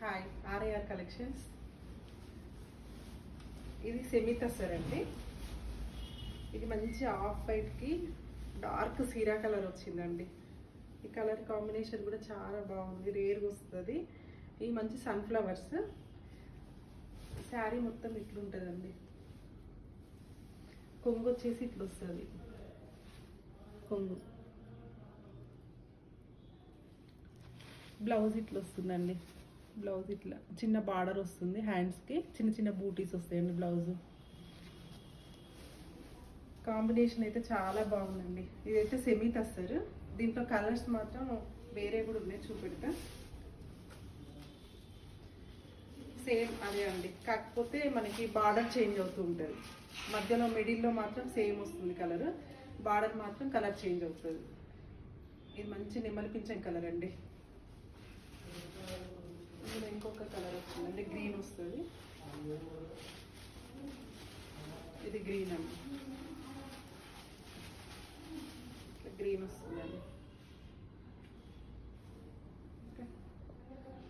Hi, RAR collections. ఇది semi tussar అండి. ఇది మంచి ఆఫ్ వైట్కి డార్క్ సీరా కలర్ వచ్చిందండి. ఈ కలర్ కాంబినేషన్ కూడా చాలా బాగుంది, రేర్గా వస్తుంది. ఈ మంచి సన్ఫ్లవర్స్ శారీ మొత్తం ఇట్లుంటుందండి. కొంగు వచ్చేసి ఇట్లా వస్తుంది. కొంగు బ్లౌజ్ ఇట్లా వస్తుందండి. బ్లౌజ్ ఇట్లా చిన్న బార్డర్ వస్తుంది. హ్యాండ్స్కి చిన్న చిన్న బూటీస్ వస్తాయండి. బ్లౌజ్ కాంబినేషన్ అయితే చాలా బాగుందండి. ఇదైతే సెమీ టస్సర్. దీంట్లో కలర్స్ మాత్రం వేరే కూడా ఉన్నాయి, చూపెడతా. సేమ్ అదే అండి, కాకపోతే మనకి బార్డర్ చేంజ్ అవుతూ ఉంటుంది. మధ్యలో మిడిల్లో మాత్రం సేమ్ వస్తుంది కలర్, బార్డర్ మాత్రం కలర్ చేంజ్ అవుతుంది. ఇది మంచి నెమలి పింఛం కలర్ అండి. ఇందులో ఇంకొక కలర్ వస్తుందండి, గ్రీన్ వస్తుంది. ఇది గ్రీన్ అండి, గ్రీన్ వస్తుందండి.